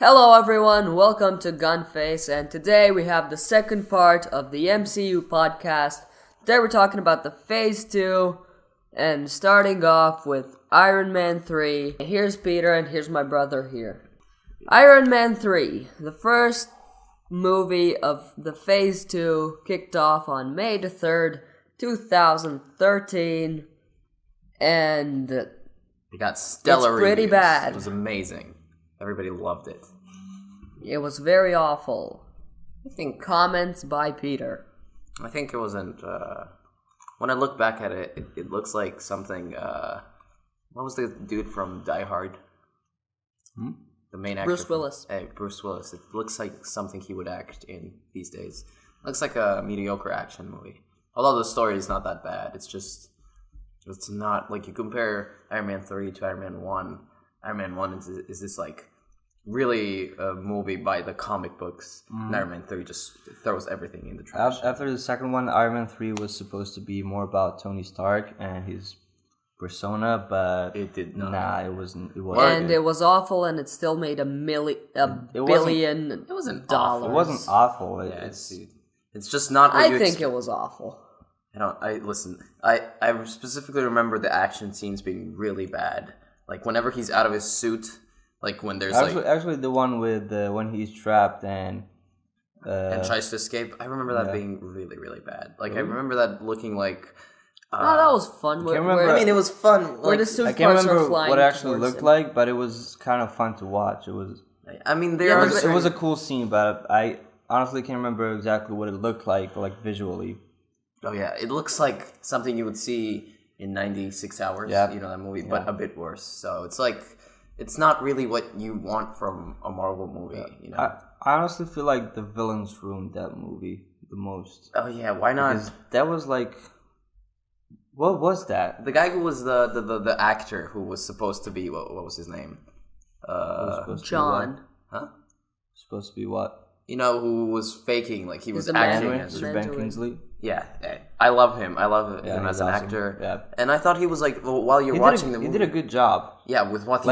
Hello everyone, welcome to GUNFACE, and today we have the second part of the MCU podcast. Today we're talking about the Phase 2, and starting off with Iron Man 3. Here's Peter, and here's my brother here. Iron Man 3, the first movie of the Phase 2, kicked off on May the 3rd, 2013, and it got stellar it's pretty reviews. bad. It was amazing. Everybody loved it. It was very awful. I think Comments by Peter. I think it wasn't. When I look back at it, it looks like something. What was the dude from Die Hard? The main actor. Bruce Willis. Bruce Willis. It looks like something he would act in these days. Looks like a mediocre action movie. Although the story is not that bad. It's not like you compare Iron Man 3 to Iron Man 1. Iron Man 1 is this like really a movie by the comic books. And Iron Man 3 just throws everything in the trash. After the second one, Iron Man 3 was supposed to be more about Tony Stark and his persona, but it did not. Nah, it wasn't. And it was awful, and it still made billion. It wasn't dollars. It wasn't awful. It's just not. What I think it was awful. I specifically remember the action scenes being really bad. Like whenever he's out of his suit, like when there's actually the one with when he's trapped and tries to escape. I remember that being really, really bad. Like I remember that looking like. That was fun. It was fun. Where the suit I can't parts are remember flying what it actually towards looked him. like, but it was kind of fun to watch. It was. it was a cool scene, but I honestly can't remember exactly what it looked like visually. Oh yeah, it looks like something you would see in 96 Hours. Yeah. You know that movie, but a bit worse. So it's like it's not really what you want from a Marvel movie. Yeah. You know. I honestly feel like the villains ruined that movie the most. Oh yeah, why not? Because that was like, what was that? The guy who was the actor who was supposed to be what was his name? John. Huh? Supposed to be what? You know, who was faking like he was the acting Mandarin. as Sir Ben Kingsley. Yeah, I love him. I love him as an awesome. actor. Yeah. And I thought he was like while you're watching the movie, he did a good job. Yeah, with what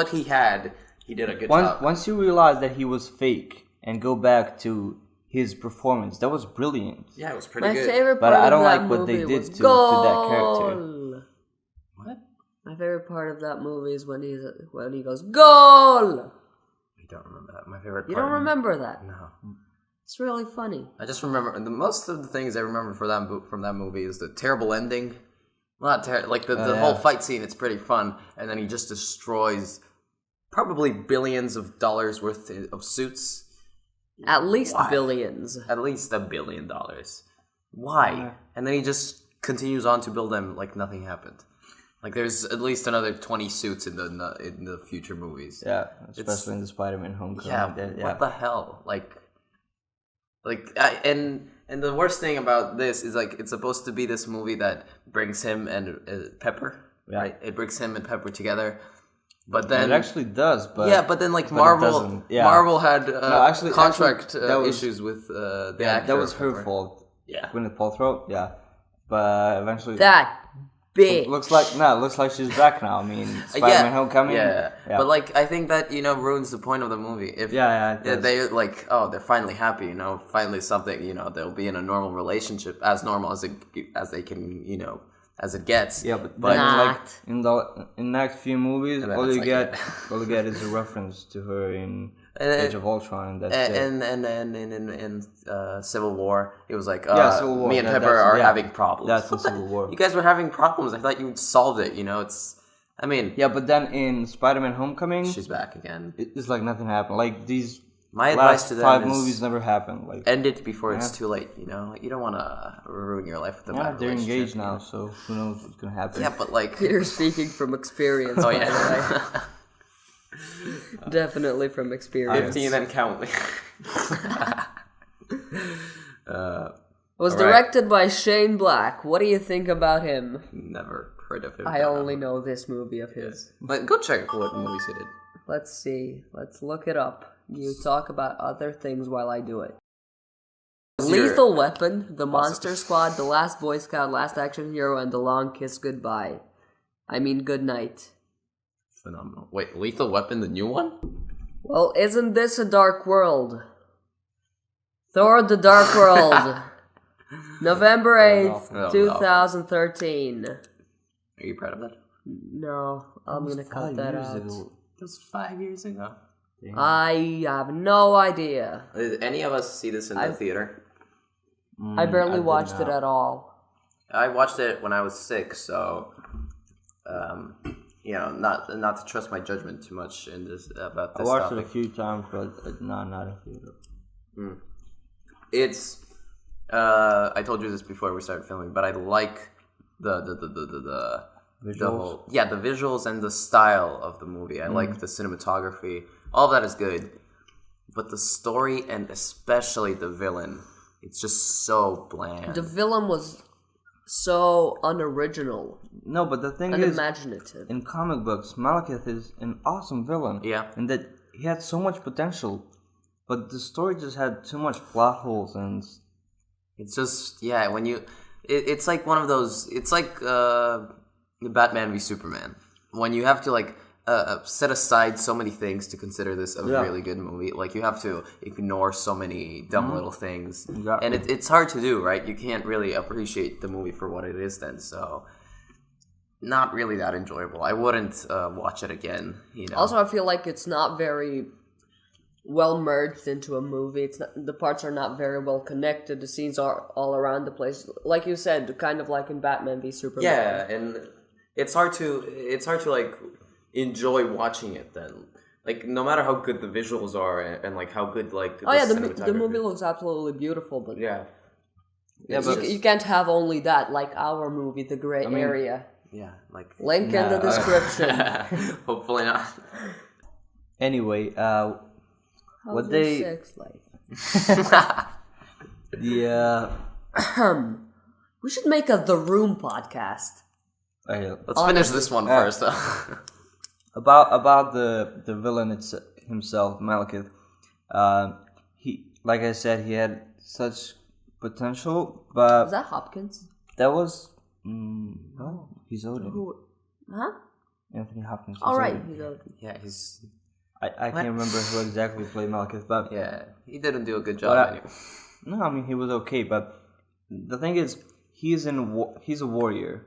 he had, he did a good job. Once you realize that he was fake and go back to his performance, that was brilliant. Yeah, it was pretty My good. favorite But part I don't of that like what movie they did was to that character. goal. What? My favorite part of that movie is when he goes goal. I don't remember that. My favorite part. You don't remember that? No. It's really funny. I just remember most of the things I remember from that movie is the terrible ending. Well, not terrible. Like the whole fight scene. It's pretty fun, and then he just destroys probably billions of dollars worth of suits. At least Why? billions. At least $1 billion. Why? And then he just continues on to build them like nothing happened. Like there's at least another 20 suits in the future movies. Yeah, especially in the Spider-Man Homecoming. Yeah, what the hell? And the worst thing about this is like it's supposed to be this movie that brings him and Pepper, right? It brings him and Pepper together, but then it actually does. But but then like Marvel had contract issues with the actor. That was her fault. Yeah, Gwyneth Paltrow. Yeah, but eventually That bitch. looks like she's back now. I mean, Spider-Man Homecoming. Yeah. But like I think that ruins the point of the movie. If they're like, oh, they're finally happy, finally something, they'll be in a normal relationship, as normal as they can, as it gets. Yeah, but Not. like in the next few movies, all you get is a reference to her in Age of Ultron, and that's it. And in Civil War, it was like, Civil War. me and Pepper are having problems. That's in Civil War. You guys were having problems. I thought you solved it. Yeah, but then in Spider-Man Homecoming, she's back again. It's like nothing happened. Like these My last advice to them 5 is movies never happened. Like end it before it's too late. You don't want to ruin your life with a bad they're relationship. engaged now, so who knows what's gonna happen. Yeah, but like Peter speaking from experience. oh by the yeah. way. Definitely from experience. 15 and count. It was directed by Shane Black. What do you think about him? Never heard of him. I only know this movie of his. But go check what movies he did. Let's see. Let's look it up. You talk about other things while I do it. Lethal Weapon, The Monster Squad, The Last Boy Scout, Last Action Hero, and The Long Kiss Goodbye. I mean, Good Night. Phenomenal. Wait, Lethal Weapon, the new one? Well, isn't this a dark world? Thor: The Dark World. November 8th, 2013. Are you proud of that? No, I'm gonna cut that out. It was 5 years ago. Damn. I have no idea. Did any of us see this in the theater? I barely watched it at all. I watched it when I was 6, so not to trust my judgment too much in this about this. I watched topic. it a few times, but not in theater. It's I told you this before we started filming, but I like the Visuals? the visuals and the style of the movie. I like the cinematography. All of that is good, but the story and especially the villain, it's just so bland. The villain was so unoriginal. No, but the thing is, unimaginative. in comic books, Malekith is an awesome villain. Yeah. And that he had so much potential, but the story just had too much plot holes and... It's just, when you... It's like one of those... It's like Batman v Superman. When you have to, set aside so many things to consider this a really good movie. Like, you have to ignore so many dumb little things. Exactly. And it's hard to do, right? You can't really appreciate the movie for what it is then, so... Not really that enjoyable. I wouldn't watch it again, Also, I feel like it's not very well merged into a movie. It's not, the parts are not very well connected. The scenes are all around the place. Like you said, kind of like in Batman v Superman. Yeah, and it's hard to enjoy watching it then. Like, no matter how good the visuals are and how good the movie looks absolutely beautiful, but you can't have only that, like our movie, The Gray Area. Yeah, link in the description. Hopefully not. Anyway, How's your sex life? We should make a The Room podcast. Let's finish this one first, though. About the villain himself, Malekith. He, like I said, he had such potential, but Was that Hopkins? that was no, he's Odin. Huh? Anthony Hopkins. All right, Odin. he's Odin. Yeah, he's... I can't remember who exactly played Malekith, but Yeah, he didn't do a good job anyway. No, I mean he was okay, but the thing is, he's a warrior.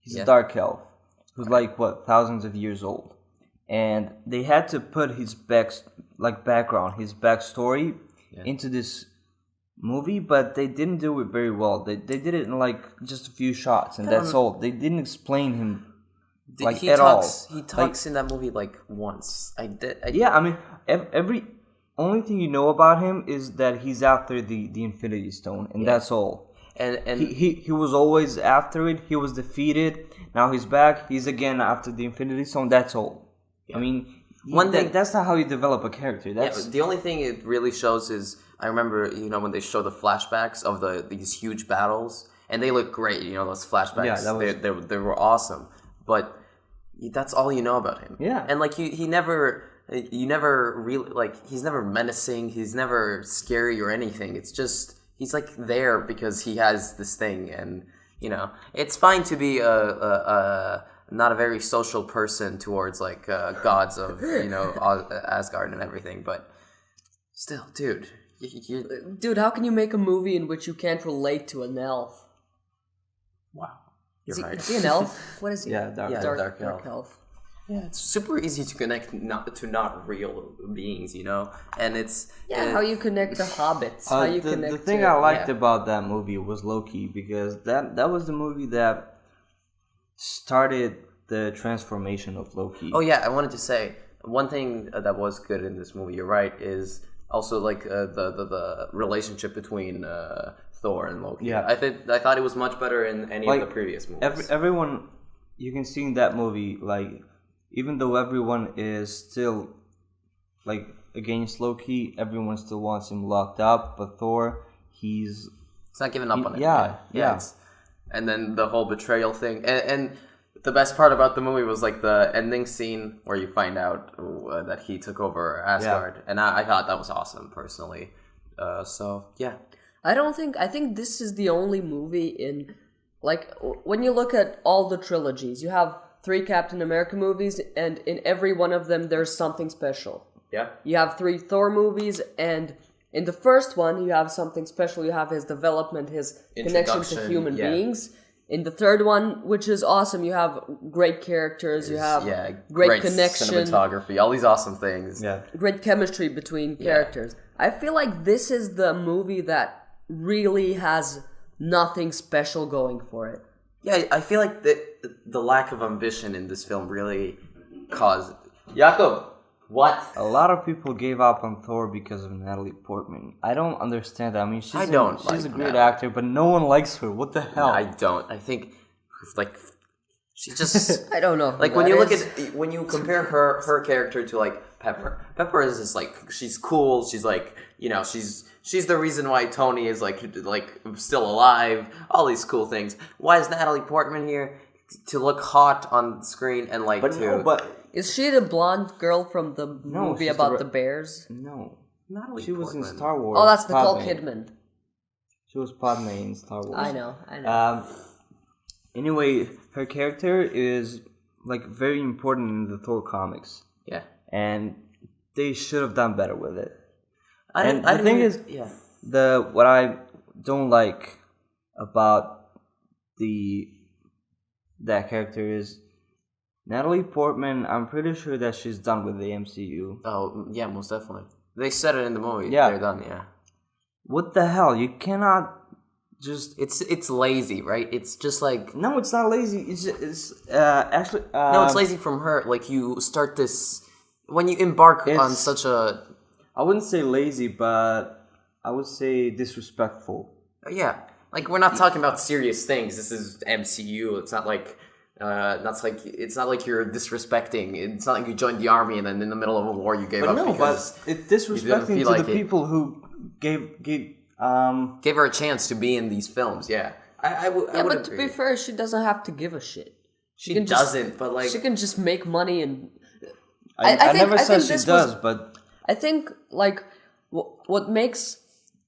He's a dark elf who's thousands of years old, and they had to put his background, his backstory into this movie, but they didn't do it very well. They did it in just a few shots, and that's all. They didn't explain him at all. He talks in that movie once. I mean, every only thing you know about him is that he's after the Infinity Stone, and that's all. And he was always after it. He was defeated. Now he's back. He's again after the Infinity Stone. That's all. Yeah. I mean, that's not how you develop a character. The only thing it really shows is, I remember, when they show the flashbacks of these huge battles, and they look great. Those flashbacks. Yeah, they were awesome. But that's all you know about him. Yeah. And you never really he's never menacing. He's never scary or anything. It's just he's there because he has this thing, and it's fine to be not a very social person towards gods of Asgard and everything, but still, dude. Dude, how can you make a movie in which you can't relate to an elf? Wow. You're right. Is he an elf? What is he? Yeah, dark elf. Yeah, it's super easy to connect not real beings, and it's how you connect the hobbits. How you connect. The thing I liked about that movie was Loki, because that was the movie that started the transformation of Loki. Oh yeah, I wanted to say one thing that was good in this movie. You're right, is also the relationship between Thor and Loki. Yeah, I thought it was much better in any of the previous movies. Everyone, you can see in that movie, even though everyone is still against Loki, everyone still wants him locked up. But Thor, he's not giving up on it. Yeah. And then the whole betrayal thing, and the best part about the movie was the ending scene where you find out that he took over Asgard, and I thought that was awesome personally. So yeah. I think this is the only movie in, when you look at all the trilogies, you have 3 Captain America movies, and in every one of them there's something special. Yeah. You have 3 Thor movies, and in the first one, you have something special. You have his development, his connection to human beings. In the third one, which is awesome, you have great characters, you have great connection, cinematography, all these awesome things. Yeah. Great chemistry between characters. I feel like this is the movie that really has nothing special going for it. Yeah, I feel like the lack of ambition in this film really caused... Jakob, what? A lot of people gave up on Thor because of Natalie Portman. I don't understand that. I mean, she's a great actor, but no one likes her. What the hell? I don't. I think, like, she just... I don't know. Like, when you compare her character to, like, Pepper. Pepper is just, like, she's cool. She's, like, you know, she's the reason why Tony is, like still alive. All these cool things. Why is Natalie Portman here? To look hot on screen and, like, Is she the blonde girl from the movie about the bears? No. Natalie She was in Portman. Star Wars. Oh, that's Nicole Kidman. She was Padme in Star Wars. I know. Anyway, her character is, like, very important in the Thor comics. Yeah. And they should have done better with it. What I don't like about that character is Natalie Portman. I'm pretty sure that she's done with the MCU. Oh, yeah, most definitely. They said it in the movie. Yeah. They're done, yeah. What the hell? You cannot just... It's lazy, right? It's just like... No, it's not lazy. Actually... no, it's lazy from her. Like, you start this... When you embark on such a... I wouldn't say lazy, but I would say disrespectful. Yeah. Like, we're not talking about serious things. This is MCU. It's not like... it's not like you're disrespecting. It's not like you joined the army and then in the middle of a war you gave up. No, but it's disrespecting to the people who gave her a chance to be in these films. Yeah, I would. But to be fair, she doesn't have to give a shit. She doesn't, but like she can just make money and. I never said she does, but I think like what makes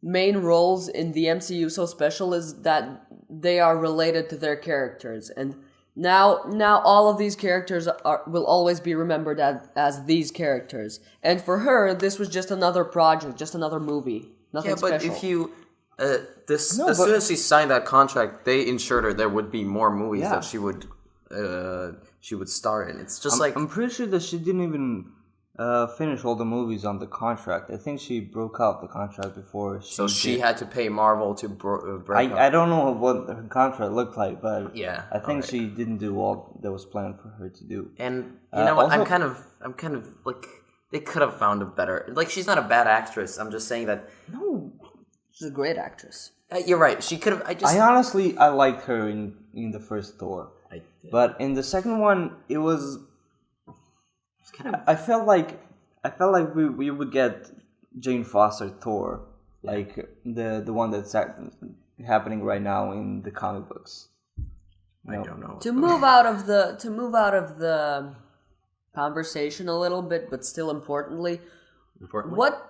main roles in the MCU so special is that they are related to their characters, and now all of these characters will always be remembered as these characters. And for her, this was just another project, just another movie. Nothing special. But if you as soon as she signed that contract, they ensured her there would be more movies that she would star in. It's just I'm pretty sure that she didn't even finish all the movies on the contract. I think she broke out the contract before. She had to pay Marvel to break up. I don't know what her contract looked like, but yeah, I think she didn't do all that was planned for her to do. And you know what? Also, I'm kind of like they could have found a better. Like, she's not a bad actress. I'm just saying that. No, she's a great actress. You're right. She could have. I liked her in the first Thor. But in the second one, it was kind of... I felt like we would get Jane Foster Thor, like the one that's happening right now in the comic books. I don't know. To move out of the conversation a little bit, but still importantly, what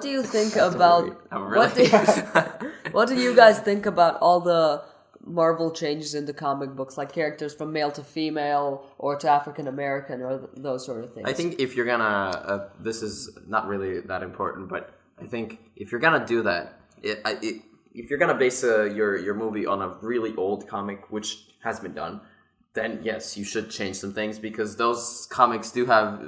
do you think about what do you guys think about all the Marvel changes in the comic books, like characters from male to female or to African American or those sort of things? I think if you're gonna, this is not really that important, but I think if you're gonna do that, if you're gonna base your movie on a really old comic, which has been done, then yes, you should change some things, because those comics do have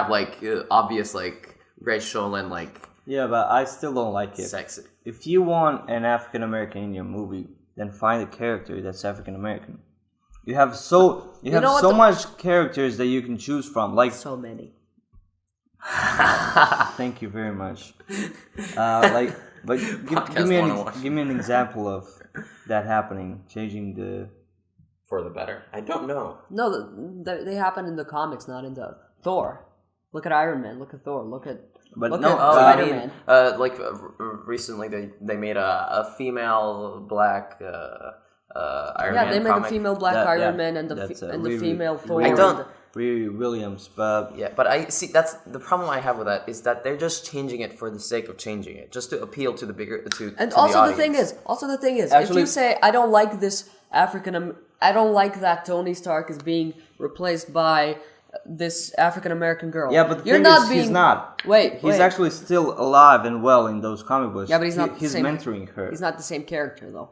like obvious like racial and like but I still don't like it. Sexy. If you want an African American in your movie, then find a character that's African American. You have so much characters that you can choose from, like so many. Thank you very much. But give me an example of that happening, changing the for the better. I don't know. No, they happen in the comics, not in the Thor. Look at Iron Man. Look at Thor. Look at Spider-Man. Recently they made a female black Iron Man. Yeah, they made comic. a female black Iron Man and the female Thor. I don't. Riri Williams, but but I see that's the problem I have with that is that they're just changing it for the sake of changing it, just to appeal to the bigger And to also the the thing is, actually, if you say I don't like this I don't like that Tony Stark is being replaced by this African American girl. Yeah, but the You're thing not is, being. he's not. Wait, He's actually still alive and well in those comic books. Yeah, but he's not. He's the same, mentoring her. He's not the same character though.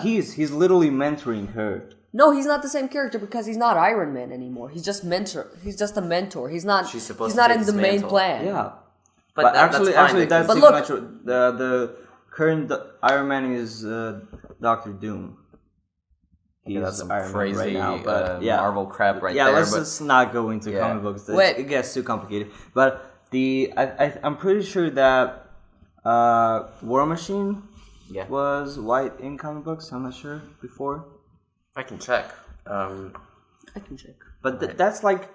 He's literally mentoring her. No, he's not the same character because he's not Iron Man anymore. He's just mentor. He's just a mentor. He's not. She's supposed he's to not take in the his main mantle. plan. Yeah, But actually, that's But even look- not true. The current Iron Man is Doctor Doom. He's that's some Iron Man crazy right now, but Marvel crap right yeah, there. let's but just not go into comic books. Wait. It gets too complicated. But I'm pretty sure that War Machine was white in comic books. I'm not sure before. I can check. I can check. But that's like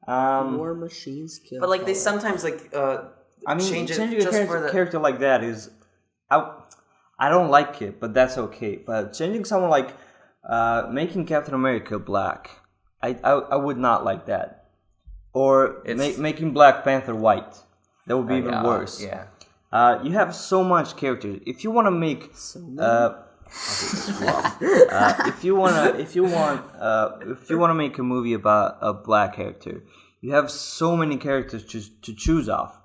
War Machines kill. But like they color. sometimes like I mean, change it changing a just for the character like that is I don't like it, but that's okay. But changing someone like making Captain America black, I would not like that. Or making Black Panther white, that would be even worse. Yeah. You have so much characters. If you want to make if you want to make a movie about a black character, you have so many characters to choose off.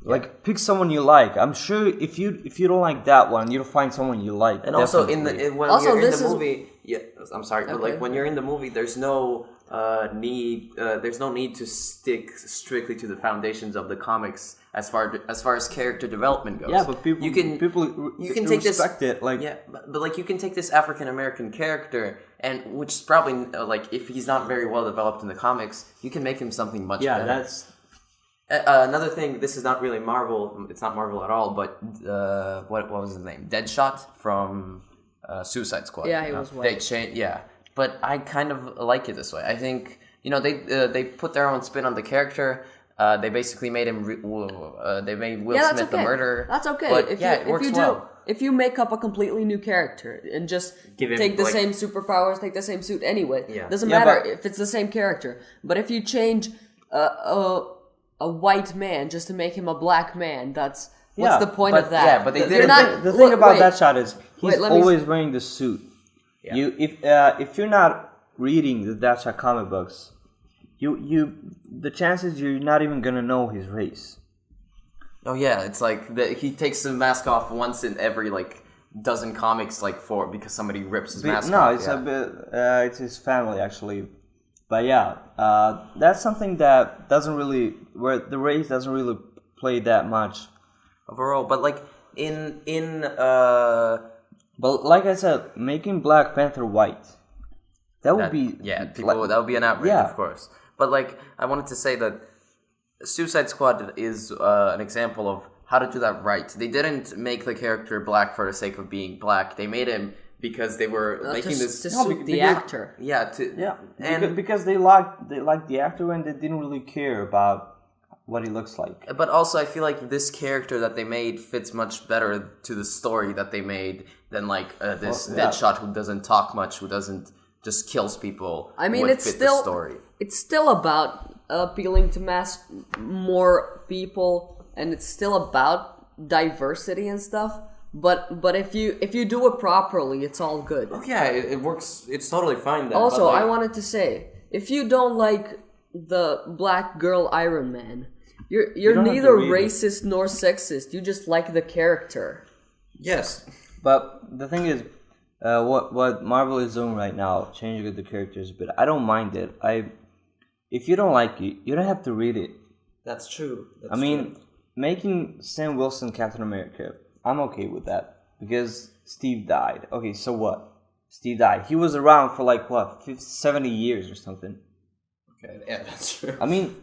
Like pick someone you like. I'm sure if you don't like that one, you'll find someone you like. And also when you're in the movie, I'm sorry, but like when you're in the movie, there's no need to stick strictly to the foundations of the comics as far as character development goes. Yeah, but people take respect this, it. Like but like you can take this African American character, and which is probably like if he's not very well developed in the comics, you can make him something much better. That's another thing. This is not really Marvel. It's not Marvel at all. But what was his name? Deadshot from Suicide Squad. Yeah, he was white. But I kind of like it this way. I think they put their own spin on the character. They basically made him. They made Will Smith the murderer. That's okay. But it works well. If you make up a completely new character and just take the same superpowers, take the same suit anyway, doesn't matter if it's the same character. But if you change a white man just to make him a black man, what's the point of that? Yeah, but they did. The thing about that shot is he's always wearing the suit. Yeah. If you're not reading the Deadshot comic books, the chances you're not even gonna know his race. Oh yeah, it's like he takes the mask off once in every like dozen comics, because somebody rips his mask off. No, it's his family actually. But yeah, that's something that where the race doesn't really play that much overall. But like But like I said, making Black Panther white, that would be that would be an outrage, of course. But like I wanted to say that Suicide Squad is an example of how to do that right. They didn't make the character black for the sake of being black. They made him because they were making this to suit the actor. Because they liked the actor and they didn't really care about what he looks like. But also, I feel like this character that they made fits much better to the story that they made than this Deadshot who doesn't talk much, who doesn't just kills people. I mean, it's still about appealing to more people, and it's still about diversity and stuff. But if you do it properly, it's all good. Oh yeah, it works. It's totally fine then. Also, I wanted to say, if you don't like the black girl Iron Man, you're neither racist nor sexist. You just like the character. Yes, but the thing is, what Marvel is doing right now, changing the characters, but I don't mind it. If you don't like it, you don't have to read it. That's true. I mean, making Sam Wilson Captain America, I'm okay with that because Steve died. Okay, so what? Steve died. He was around for 70 years or something. Okay, yeah, that's true. I mean,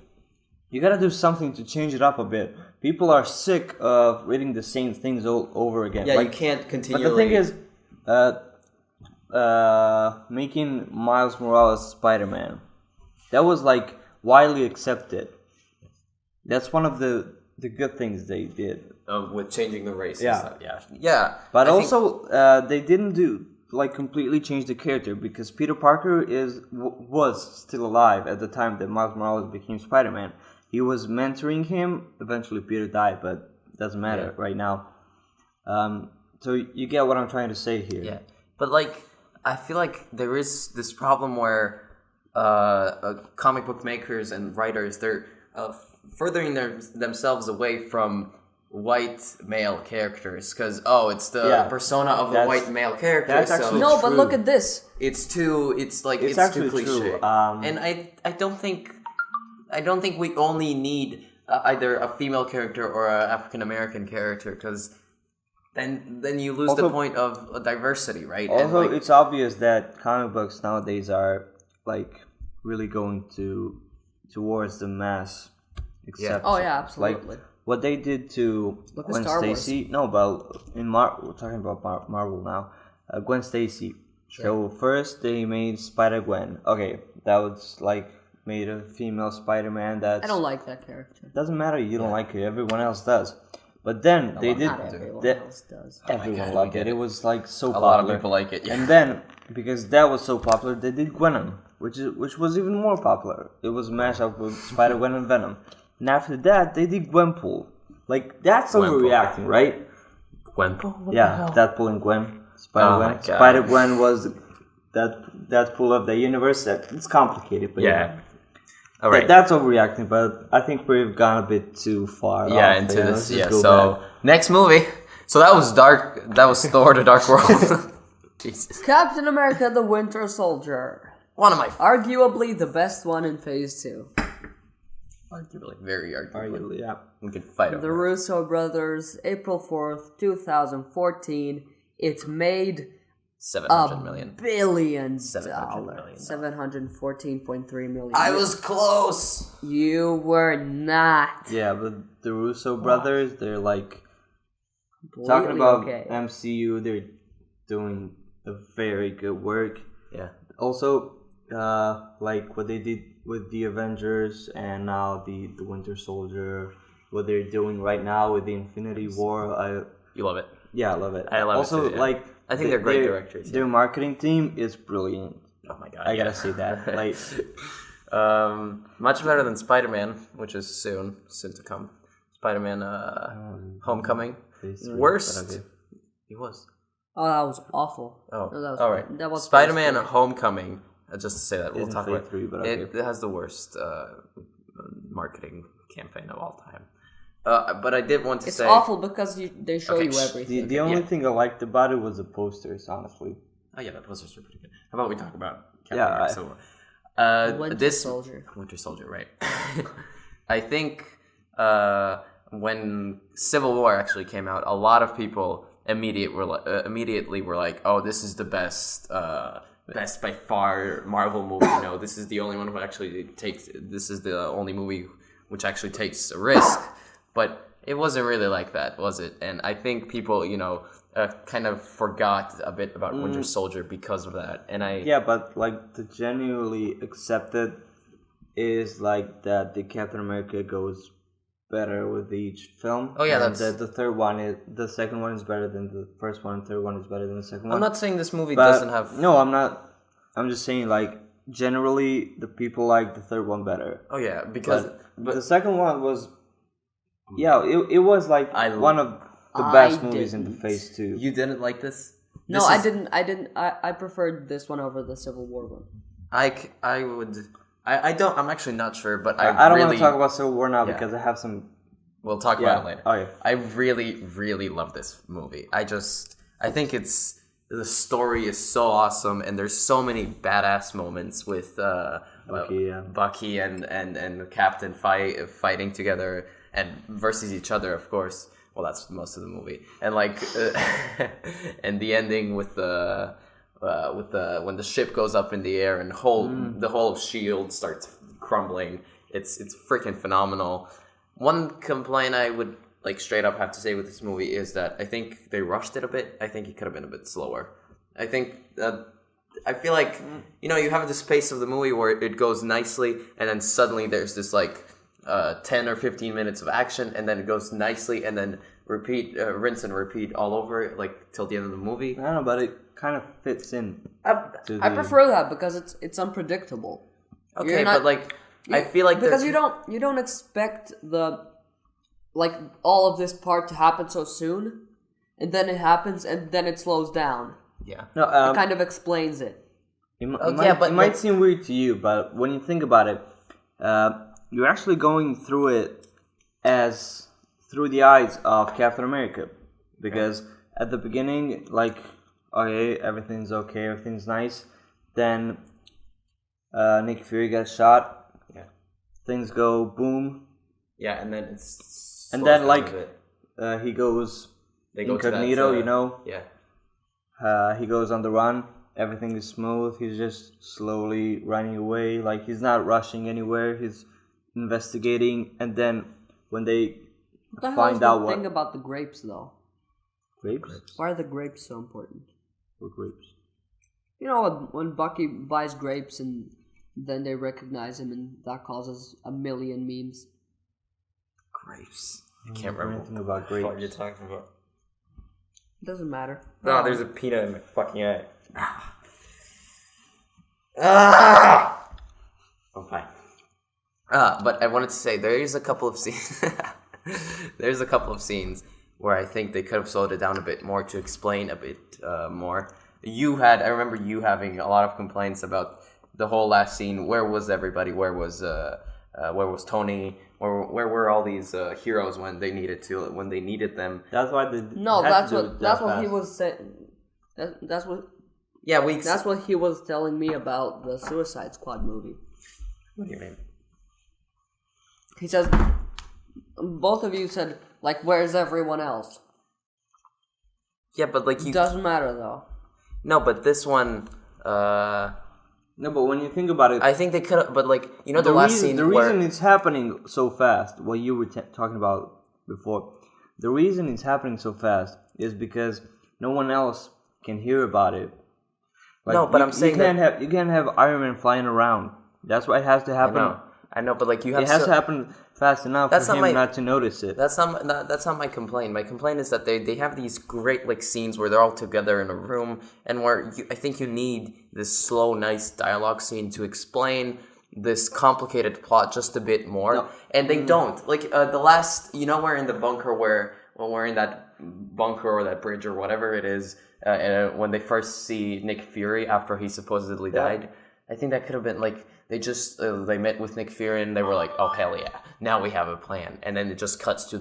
you gotta do something to change it up a bit. People are sick of reading the same things over again. Yeah, you can't continually. But the thing is, making Miles Morales Spider-Man, that was widely accepted. That's one of the good things they did. With changing the race. Yeah. Yeah. But they didn't completely change the character because Peter Parker was still alive at the time that Miles Morales became Spider-Man. He was mentoring him. Eventually, Peter died, but it doesn't matter right now. So you get what I'm trying to say here. Yeah, but I feel like there is this problem where comic book makers and writers, they're furthering themselves away from white male characters because it's the persona of a white male character. That's actually No, true. but look at this. It's too actually cliche. true. And I don't think we only need either a female character or an African American character because then you lose the point of diversity, right? Also, and, it's obvious that comic books nowadays are like really going towards the mass acceptance. Oh yeah, absolutely. Like what they did to Gwen Stacy. No, but we're talking about Marvel now. Gwen Stacy. Sure. So first they made Spider-Gwen. Okay, that was like made a female Spider-Man. I don't like that character. Doesn't matter. You don't like her. Everyone else does. But then they did. Not everyone else does. Everyone liked it. It was like so popular. A lot of people like it. Yeah. And then because that was so popular, they did Venom, which was even more popular. It was a mashup with Spider-Gwen and Venom. And after that, they did Gwenpool. Like that's overreacting, right? Gwenpool? Yeah, Deadpool and Gwen. Spider-Gwen. Oh Spider-Gwen was that pool of the universe. It's complicated, but yeah. All right. That's overreacting, but I think we've gone a bit too far. Into this. Yeah. So next movie. So that was dark. That was Thor: The Dark World. Jesus. Captain America: The Winter Soldier. One of my arguably the best one in Phase 2. Arguably, very arguably. Yeah. We could fight over The Russo brothers, April 4th, 2014. It made $700 million. $billion. $700 million. $714.3 million. I was close. You were not. Yeah, but the Russo brothers, they're like talking about MCU. They're doing a very good work. Yeah. Also, like what they did with the Avengers and now the Winter Soldier, what they're doing right now with the Infinity War. You love it. Yeah, I love it. I love also, it too, yeah. like I think they're great directors. Their marketing team is brilliant. Oh my god! I gotta say that. Like, much better than Spider-Man, which is soon to come. Spider-Man, Homecoming. Worst. It was. Oh, that was awful. Oh, no, that was all right. That was Spider-Man Homecoming. Just to say that, we'll talk about 3, but it. It has the worst marketing campaign of all time. But I did want to say it's awful because they show you everything. The only thing I liked about it was the posters, honestly. Oh yeah, the posters were pretty good. How about we talk about Winter Soldier? Winter Soldier, right? I think when Civil War actually came out, a lot of people immediately were like, "Oh, this is the best by far Marvel movie. You know, this is the only one who actually takes. This is the only movie which actually takes a risk." But it wasn't really like that, was it? And I think people, kind of forgot a bit about Winter Soldier because of that. And but like the genuinely accepted is like that the Captain America goes better with each film. Oh yeah, and the second one is better than the first one. Third one is better than the second one. I'm not saying this movie doesn't have. No, I'm not. I'm just saying like generally the people like the third one better. Oh yeah, because but the second one was. Yeah, it was like one of the best movies in the Phase 2. You didn't like this? No, I didn't. I preferred this one over the Civil War one. I would. I don't. I'm actually not sure, but I don't want to talk about Civil War now because I have some. We'll talk about it later. Oh yeah. I really, really love this movie. I think the story is so awesome, and there's so many badass moments with Bucky and Captain fighting together. And versus each other, of course. Well, that's most of the movie, and and the ending with the when the ship goes up in the air and the whole shield starts crumbling. It's freaking phenomenal. One complaint I would straight up have to say with this movie is that I think they rushed it a bit. I think it could have been a bit slower. I think I feel like you have this pace of the movie where it goes nicely, and then suddenly there's this 10 or 15 minutes of action, and then it goes nicely, and then rinse and repeat all over till the end of the movie. I don't know, but it kind of fits in. I prefer that because it's unpredictable. Okay, but I feel like because you don't expect all of this part to happen so soon, and then it happens, and then it slows down. Yeah, it kind of explains it. It might seem weird to you, but when you think about it, you're actually going through it as through the eyes of Captain America, because at the beginning, like, okay, everything's okay, everything's nice. Then Nick Fury gets shot. Yeah. Things go boom. Yeah, and then he goes they go incognito, to that, Yeah. He goes on the run. Everything is smooth. He's just slowly running away. Like, he's not rushing anywhere. He's investigating. And then when they find out what... thing about the grapes, though? Grapes? Why are the grapes so important? What grapes? You know, when Bucky buys grapes and then they recognize him, and that causes a million memes. Grapes. I can't remember anything about grapes. What you're talking about. It doesn't matter. No, there's a peanut in my fucking eye. I'm fine. But I wanted to say there's a couple of scenes. There's a couple of scenes where I think they could have slowed it down a bit more to explain a bit more. I remember you having a lot of complaints about the whole last scene. Where was everybody? Where was Tony? Where were all these heroes when they needed them? That's why that's what he was saying. That's what. Yeah, that's what he was telling me about the Suicide Squad movie. What do you mean? He says, both of you said, like, where's everyone else? Yeah, but like you... Doesn't matter, though. No, but this one... No, but when you think about it... I think they could have... But like, you know, the last scene... The reason it's happening so fast, what you were talking about before, the reason it's happening so fast is because no one else can hear about it. Like, no, but I'm saying you can't have Iron Man flying around. That's why it has to happen. I know, but like you have. It has to happen fast enough for him not to notice it. That's not my complaint. My complaint is that they have these great like scenes where they're all together in a room, and where I think you need this slow, nice dialogue scene to explain this complicated plot just a bit more. No. And they don't. Like the last, we're in the bunker when we're in that bunker or that bridge or whatever it is. When they first see Nick Fury after he supposedly died, I think that could have been like they met with Nick Fury and they were like, oh hell yeah, now we have a plan, and then it just cuts to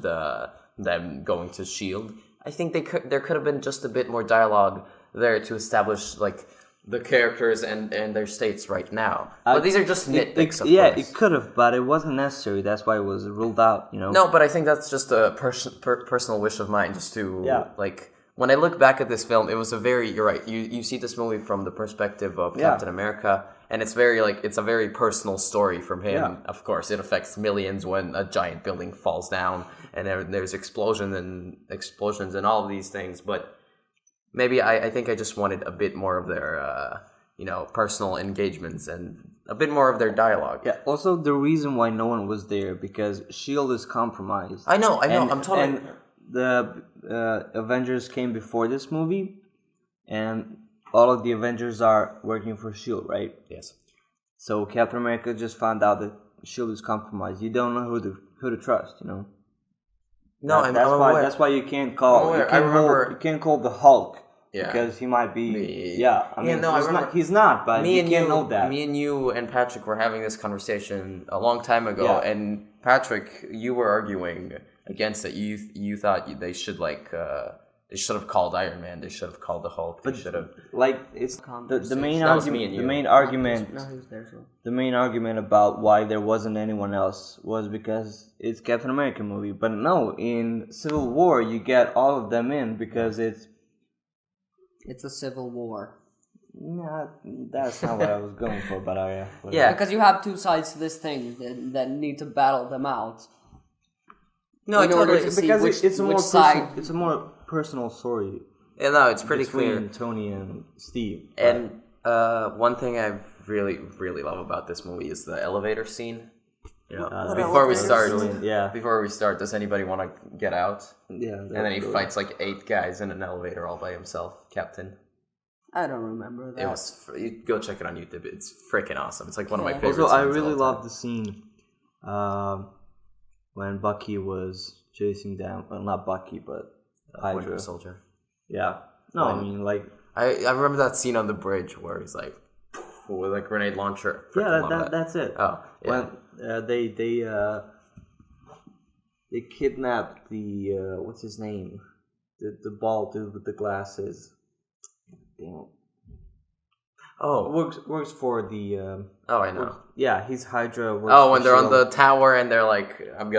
them going to S.H.I.E.L.D. I think there could have been just a bit more dialogue there to establish like the characters and their states right now. But these are just nitpicks. It could have, but it wasn't necessary. That's why it was ruled out. No, but I think that's just a personal wish of mine, just to like. When I look back at this film, it was you're right, you see this movie from the perspective of Captain America, and it's it's a very personal story from him. Yeah. Of course, it affects millions when a giant building falls down, and there's explosions and all of these things, but maybe I think I just wanted a bit more of their, personal engagements and a bit more of their dialogue. Yeah, also the reason why no one was there, because S.H.I.E.L.D. is compromised. I know, I'm totally... And the Avengers came before this movie, and all of the Avengers are working for S.H.I.E.L.D., right? Yes. So Captain America just found out that S.H.I.E.L.D. is compromised. You don't know who to trust, No, that's why you can't call. You can't call the Hulk. Yeah. Because he might be. He's not. But you can't know that. Me and you and Patrick were having this conversation a long time ago, and Patrick, you were arguing against it. You thought they should they should have called Iron Man. They should have called the Hulk. They should have it's the main argument. The main argument. The main argument about why there wasn't anyone else was because it's Captain America movie. But no, in Civil War you get all of them in because it's a civil war. No, that's not what I was going for. But because you have two sides to this thing that need to battle them out. No, because it's a more personal story. Yeah, no, it's pretty between clear. Tony and Steve. And one thing I really, really love about this movie is the elevator scene. Before we start, does anybody want to get out? Yeah. And then he fights like 8 guys in an elevator all by himself, Captain. I don't remember that. Go check it on YouTube. It's freaking awesome. It's like one of my favorites. Also, I really love the scene when Bucky was chasing down. Well, not Bucky, but Hydra. Winter Soldier. Yeah. No, I mean like I remember that scene on the bridge where he's like, with a grenade launcher. That's it. Oh, yeah. When they kidnapped the what's his name, the bald dude with the glasses. Damn. Oh, works for the. I know. He's Hydra. When they're on the tower and they're like, I'm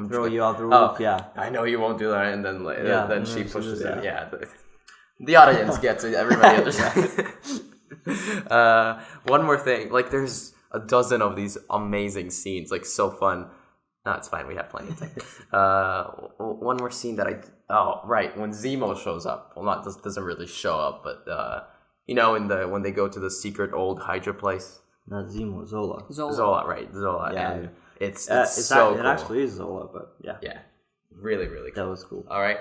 throw you out the roof. Yeah, I know you won't do that, and then then she pushes it. that. Yeah, the audience gets it. Everybody understands. One more thing, like there's a dozen of these amazing scenes, like so fun. No, it's fine. We have plenty of time. One more scene that when Zemo shows up. Well, doesn't really show up, but when they go to the secret old Hydra place. Not Zemo, Zola. Zola, right? Zola, yeah, and it's so cool. It actually is Zola, but yeah. Yeah, really, really cool. That was cool. All right,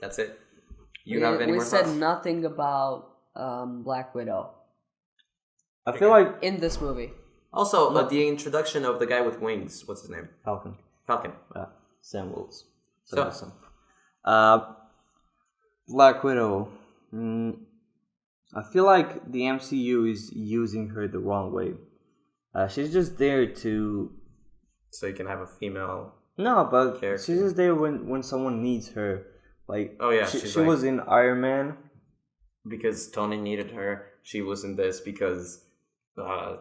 that's it. You have any more We said thoughts? nothing about Black Widow. I feel like in this movie. Also, the introduction of the guy with wings. What's his name? Falcon. Sam Wills. So, Black Widow. I feel like the MCU is using her the wrong way. She's just there to. So you can have a female. No, but character. she's just there when someone needs her. Like, she was in Iron Man. Because Tony needed her. She was in this because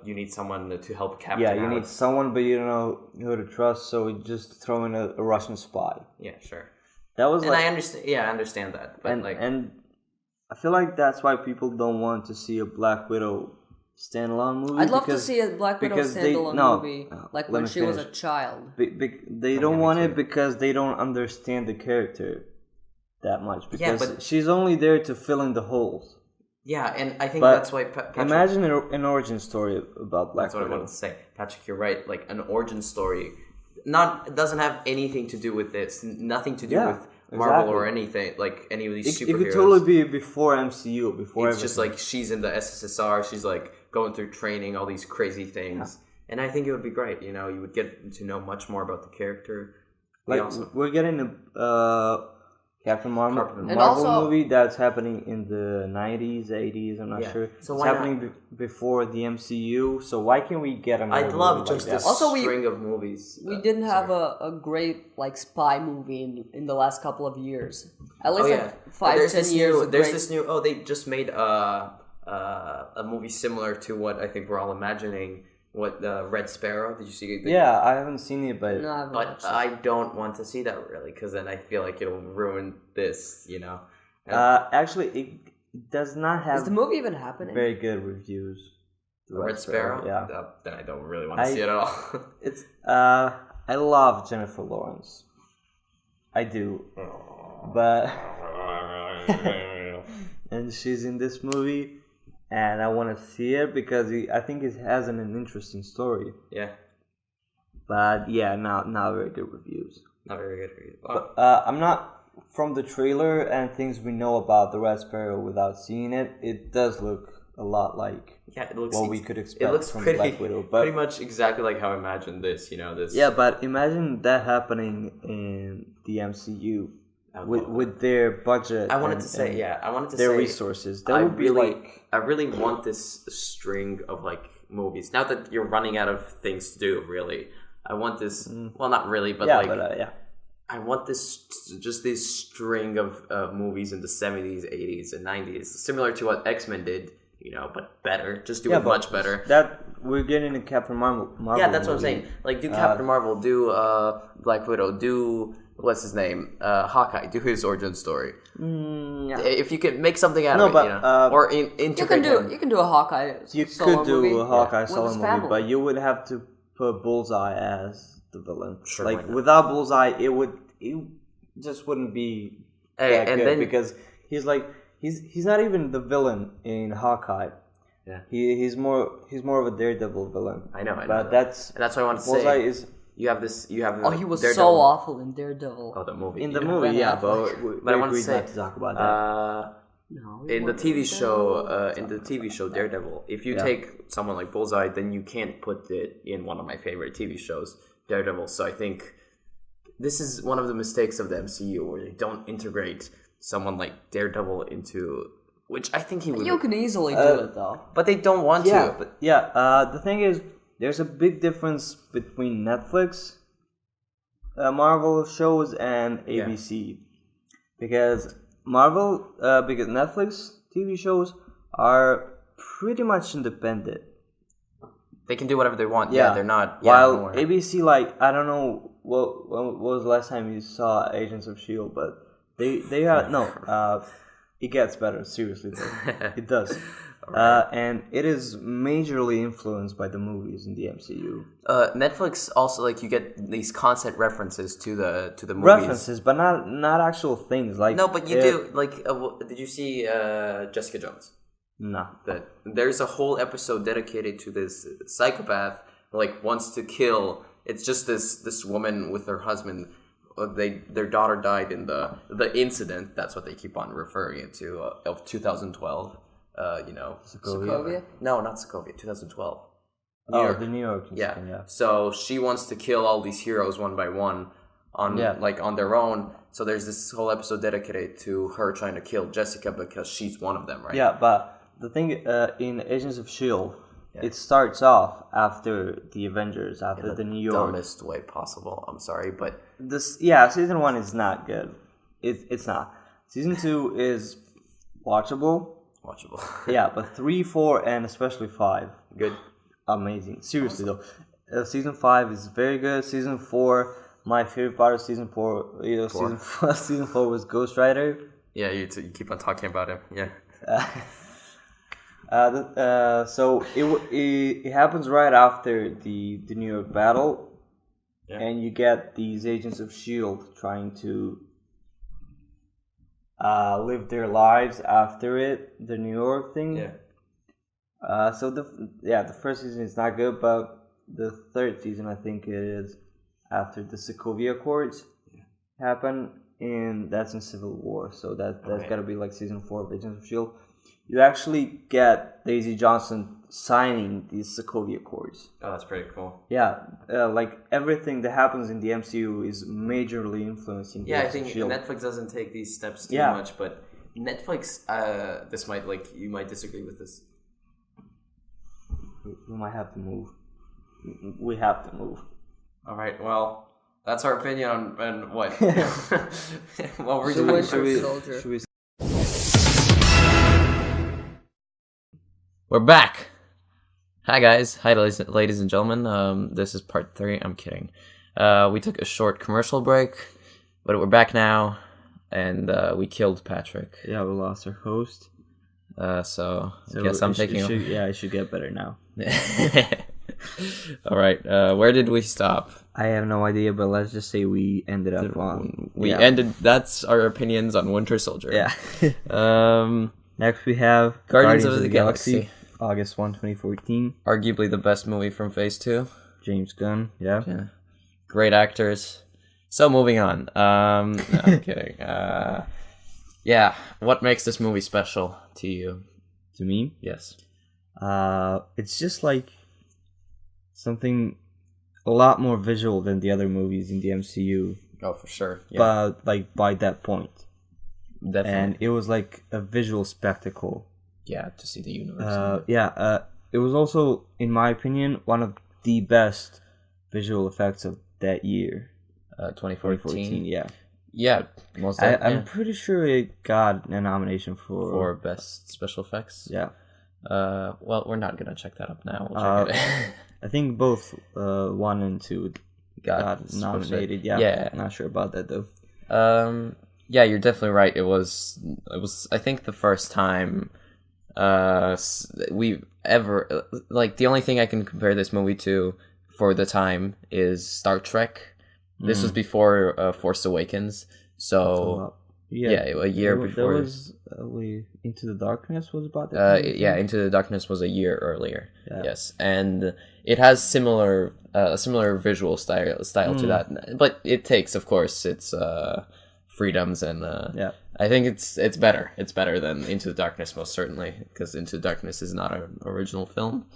you need someone to help Captain. Yeah, you need someone, but you don't know who to trust, so you just throw in a Russian spy. Yeah, sure. That was. And I understand. Yeah, I understand that. But and I feel like that's why people don't want to see a Black Widow standalone movie. I'd love to see a Black Widow standalone movie, like when she was a child. They don't want it because they don't understand the character that much. Because she's only there to fill in the holes. Yeah, and I think that's why Patrick... Imagine an origin story about Black Widow. That's what I wanted to say. Patrick, you're right. Like, an origin story it doesn't have anything to do with this. Nothing to do with Marvel or anything, like any of these superheroes. It could totally be before MCU, before it's everything. Just like she's in the SSSR, she's like going through training, all these crazy things. Yeah. And I think it would be great, you would get to know much more about the character. Like, we're getting a Captain Marvel movie that's happening in the 90s, 80s, I'm not sure. So it's happening before the MCU, so why can't we get another I'd love just a string of movies. We didn't have a great spy movie in the last couple of years. At least 5-10 years. There's this new they just made a movie similar to what I think we're all imagining. What, Red Sparrow? Did you see it? Yeah, I haven't seen it, but I don't want to see that really, because then I feel like it'll ruin this, Actually, it does not have. Is the movie even happening? Very good reviews. Red Sparrow? Yeah. Then I don't really want to see it at all. It's I love Jennifer Lawrence. I do, but and she's in this movie. And I want to see it because I think it has an interesting story. Yeah. But yeah, not very good reviews. Not very good reviews. But I'm not, from the trailer and things we know about the Red Sparrow without seeing it, it does look a lot like what we could expect from Black Widow. But pretty much exactly like how I imagined this, this. Yeah, but imagine that happening in the MCU. With their budget, I wanted to say their resources. That would be I really want this string of movies. Now that you're running out of things to do, really, I want this. Well, not really, but I want this string of movies in the 70s, 80s, and 90s, similar to what X-Men did. But better. Just do it much better. That we're getting a Captain Marvel. Yeah, that's what I'm saying. Do Captain Marvel, do Black Widow, do. What's his name? Hawkeye. Do his origin story. If you could make something out of it, or integrate him. You can do a Hawkeye. You could do a Hawkeye solo movie, but you would have to put Bullseye as the villain. Sure, without Bullseye, it just wouldn't be that good then, because he's not even the villain in Hawkeye. Yeah, he's more of a Daredevil villain. I know. But that's what I want to say. Bullseye is. You have this. You have. He was Daredevil. so awful in Daredevil. Oh, the movie. In the movie, yeah, but I want to say not to talk about that. In the TV show, Daredevil, if you take someone like Bullseye, then you can't put it in one of my favorite TV shows, Daredevil. So I think this is one of the mistakes of the MCU, where they don't integrate someone like Daredevil into which I think he would. You can easily do it though. But they don't want Yeah, to. but the thing is, there's a big difference between Netflix, Marvel shows, and ABC, because because Netflix TV shows are pretty much independent. They can do whatever they want. Yeah, they're not. Yeah, While nowhere. ABC, like, I don't know what was the last time you saw Agents of Shield, but they are no. It gets better, seriously though. It does. Right. And it is majorly influenced by the movies in the MCU. Netflix also, like, you get these constant references to the movies. References, but not actual things. Like no, but you do. Like, did you see Jessica Jones? No. That there's a whole episode dedicated to this psychopath who, like, wants to kill. It's just this woman with her husband. Their daughter died in the incident. That's what they keep on referring it to of 2012. Sokovia? No, not Sokovia. 2012. The New York. Yeah. So she wants to kill all these heroes one by one on their own. So there's this whole episode dedicated to her trying to kill Jessica because she's one of them, right? Yeah, but the thing in Agents of Shield, it starts off after the Avengers, after the New York. Dumbest way possible. I'm sorry, but season 1 is not good. It's not. Season 2 is watchable. Yeah, but 3, 4, and especially 5, good, amazing. Seriously though, season 5 is very good. Season 4, my favorite part of season 4, season 4 was Ghost Rider. Yeah, you keep on talking about him. Yeah. So it happens right after the New York battle, and you get these Agents of S.H.I.E.L.D. trying to live their lives after the New York thing. Yeah. So the first season is not good, but the third season, I think it is, after the Sokovia Accords happen, and that's in Civil War. So that's got to be like season 4 of Agents of S.H.I.E.L.D. You actually get Daisy Johnson signing these Sokovia Accords. Oh, that's pretty cool. Yeah, like everything that happens in the MCU is majorly influencing. Yeah, I think Netflix doesn't take these steps too much, but Netflix, this might, like, you might disagree with this. We might have to move. We have to move. All right, well, that's our opinion on what. What we're doing. Should we We're back. Hi guys. Hi ladies and gentlemen. This is part 3. I'm kidding. We took a short commercial break, but we're back now, and we killed Patrick. Yeah, we lost our host. So I guess I'm taking over. Yeah, I should get better now. All right. Where did we stop? I have no idea, but let's just say we ended up on... ended... That's our opinions on Winter Soldier. Yeah. Next we have Guardians of the Galaxy. August 1, 2014. Arguably the best movie from Phase 2. James Gunn, yeah. Great actors. So moving on. No, I'm kidding. Yeah, what makes this movie special to you? To me? Yes. It's just like something a lot more visual than the other movies in the MCU. Oh, for sure. Yeah. But like by that point. Definitely. And it was like a visual spectacle. Yeah, to see the universe. It was also, in my opinion, one of the best visual effects of that year. 2014. Yeah. Yeah, most I'm pretty sure it got a nomination for best special effects. Yeah. Well, we're not gonna check that up now. We'll check it. I think both 1 and 2 got nominated. Yeah. Not sure about that though. Yeah, you're definitely right. It was. I think the first time we ever, like, the only thing I can compare this movie to for the time is Star Trek. This was before Force Awakens, so a year before. There was Into the Darkness was about that. Into the Darkness was a year earlier. Yeah. Yes, and it has similar visual style to that, but it takes, of course, its freedoms, and I think it's better. It's better than Into the Darkness, most certainly, because Into the Darkness is not an original film.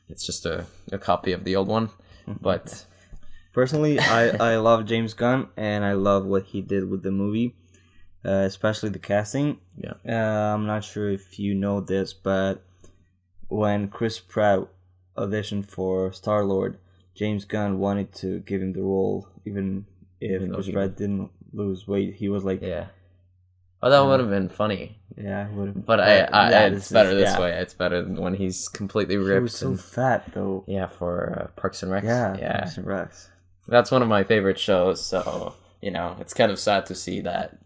It's just a copy of the old one. But personally, I love James Gunn, and I love what he did with the movie. especially the casting. Yeah. I'm not sure if you know this, but when Chris Pratt auditioned for Star-Lord, James Gunn wanted to give him the role, even if Chris Pratt didn't lose weight. He was like, yeah. Oh, that would have been funny. Yeah, would have. But it's better this way. It's better than when he's completely ripped. He was so fat, though. Yeah, for Parks and Rec. Yeah, Parks and Rec. That's one of my favorite shows, so, it's kind of sad to see that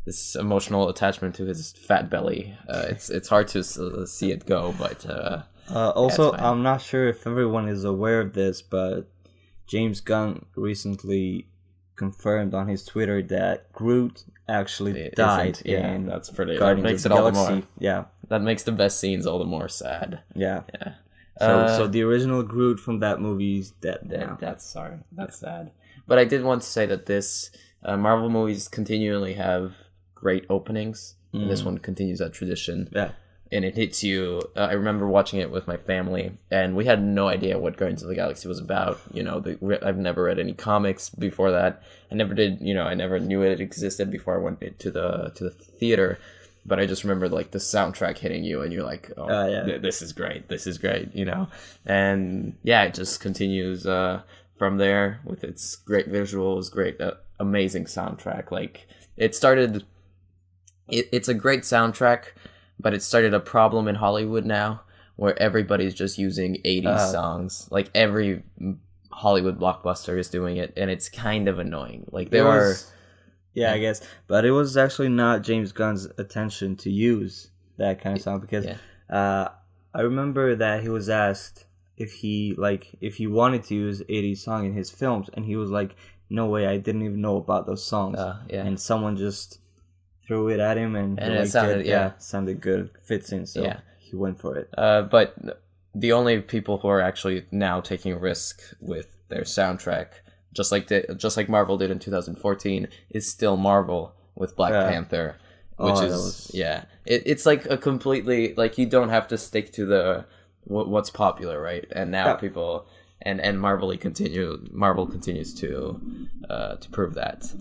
this emotional attachment to his fat belly. It's hard to see it go, but... also, I'm not sure if everyone is aware of this, but James Gunn recently confirmed on his Twitter that Groot actually died. Yeah, that's pretty. That makes it all the more. Yeah, that makes the best scenes all the more sad. Yeah. So the original Groot from that movie is dead now. That's sad. But I did want to say that this Marvel movies continually have great openings, and this one continues that tradition. Yeah. And it hits you. I remember watching it with my family, and we had no idea what Guardians of the Galaxy was about. I've never read any comics before that. I never did. I never knew it existed before I went to the theater. But I just remember the soundtrack hitting you, and you're like, this is great. This is great. And yeah, it just continues from there with its great visuals, great, amazing soundtrack. It started. It's a great soundtrack. But it started a problem in Hollywood now, where everybody's just using 80s songs. Every Hollywood blockbuster is doing it, and it's kind of annoying. I guess. But it was actually not James Gunn's intention to use that kind of song, because I remember that he was asked if he wanted to use 80s song in his films, and he was like, no way, I didn't even know about those songs. And someone just threw it at him, and it sounded good, fits in, so he went for it. But the only people who are actually now taking a risk with their soundtrack, just like Marvel did in 2014, is still Marvel with Black Panther, which it's a completely, you don't have to stick to the what's popular, right? And now people and Marvel continues to prove that.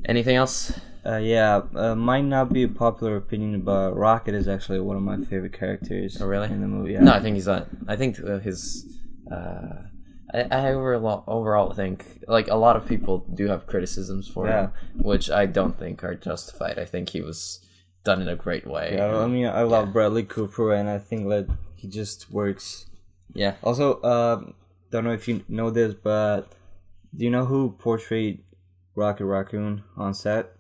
Anything else? Might not be a popular opinion, but Rocket is actually one of my favorite characters. Oh, really? In the movie. No, I think he's not. I think his. I overall think a lot of people do have criticisms for him, which I don't think are justified. I think he was done in a great way. Yeah, I mean, I love Bradley Cooper, and I think that he just works. Yeah. Also, don't know if you know this, but do you know who portrayed Rocket Raccoon on set?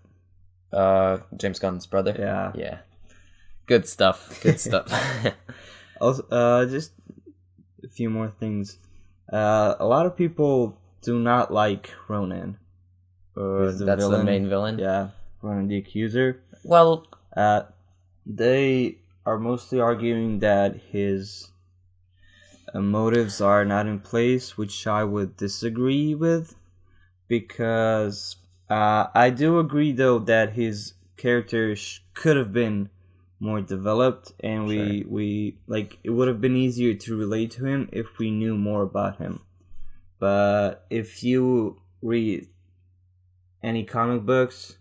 James Gunn's brother. Yeah. Good stuff. Also, just a few more things. A lot of people do not like Ronan. That's the main villain? Yeah, Ronan the Accuser. Well, they are mostly arguing that his motives are not in place, which I would disagree with, because I do agree, though, that his character could have been more developed, and we it would have been easier to relate to him if we knew more about him. But if you read any comic books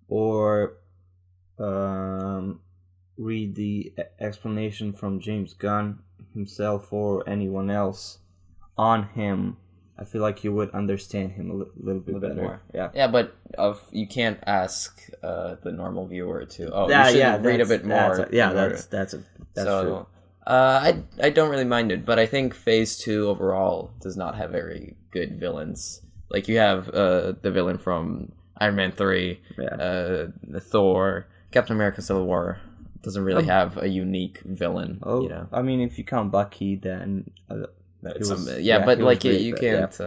or read the explanation from James Gunn himself or anyone else on him, I feel like you would understand him a little bit better. More. Yeah. Yeah, but you can't ask the normal viewer to. You should read a bit more. That's true. I don't really mind it, but I think Phase 2 overall does not have very good villains. You have the villain from Iron Man 3, Thor, Captain America: Civil War doesn't really have a unique villain. I mean, if you count Bucky, then. You can't.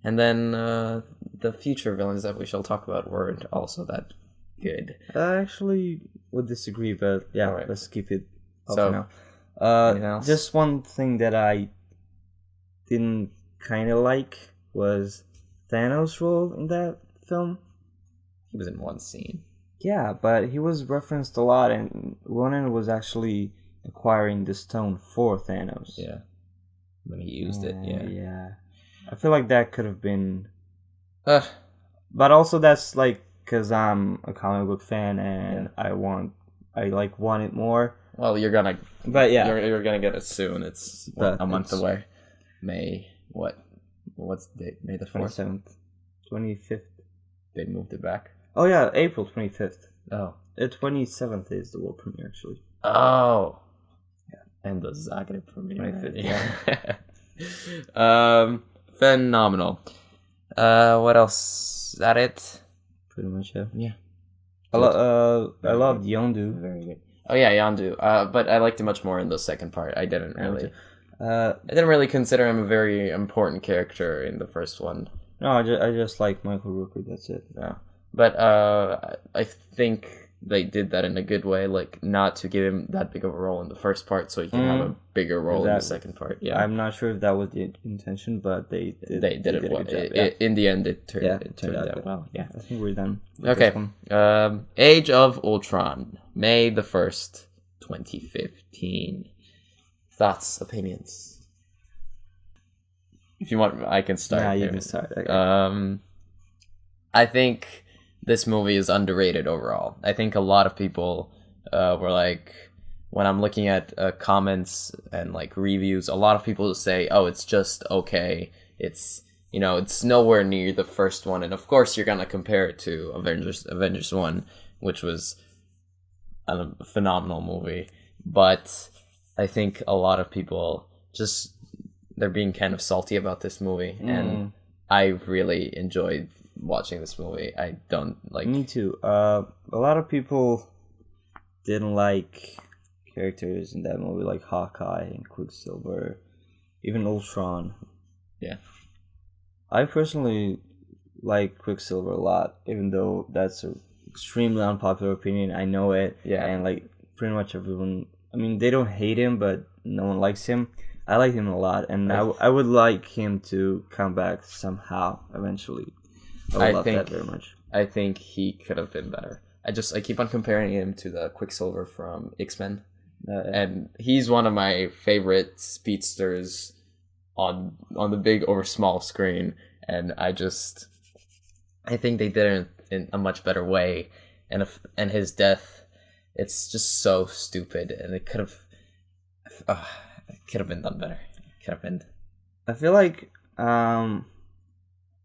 And then the future villains that we shall talk about weren't also that good. I actually would disagree, but right. Let's keep it up now. Anything else? Just one thing that I didn't kind of like was Thanos' role in that film. He was in one scene. Yeah, but he was referenced a lot, and Ronan was actually acquiring the stone for Thanos. Yeah. When he used it, yeah. I feel like that could have been... But also that's because I'm a comic book fan and I want it more. Well, you're gonna, But yeah, you're gonna get it soon. It's But a month it's- away. May what? What's the date? May the 4th. 27th, 25th. They moved it back. Oh yeah, April 25th. Oh. The 27th is the world premiere actually. Oh. Yeah. And the Zagreb premiere. 25th, Phenomenal. What else? Is that it? Pretty much, yeah. Yeah. I loved Yondu. Very good. Oh yeah, Yandu. But I liked him much more in the second part. I didn't really. I didn't really consider him a very important character in the first one. No, I just like Michael Rooker. That's it. Yeah. But I think they did that in a good way, like not to give him that big of a role in the first part, so he can have a bigger role in the second part. Yeah. I'm not sure if that was the intention, but they did it well. a good job, In the end, it turned out out good. well. Yeah. I think we're done. with Okay. this one. Age of Ultron, May the 1st, 2015. Thoughts, opinions. If you want, I can start. Nah, you here. can start. Okay. I think this movie is underrated overall. I think a lot of people were like, when I'm looking at comments and like reviews, a lot of people say, "Oh, it's just okay. It's it's nowhere near the first one." And of course, you're gonna compare it to Avengers 1, which was a phenomenal movie. But I think a lot of people they're being kind of salty about this movie, and I really enjoyed watching this movie. I don't like. Me too. A lot of people didn't like characters in that movie, like Hawkeye and Quicksilver, even Ultron. Yeah. I personally like Quicksilver a lot, even though that's an extremely unpopular opinion. I know it. Yeah. And like pretty much everyone. I mean, they don't hate him, but no one likes him. I like him a lot, and I would like him to come back somehow eventually. I love that very much. I think he could have been better. I keep on comparing him to the Quicksilver from X-Men, and he's one of my favorite speedsters on the big over small screen. And I think they did it in a much better way. And his death, it's just so stupid, and it could have been done better. Could have been. I feel like a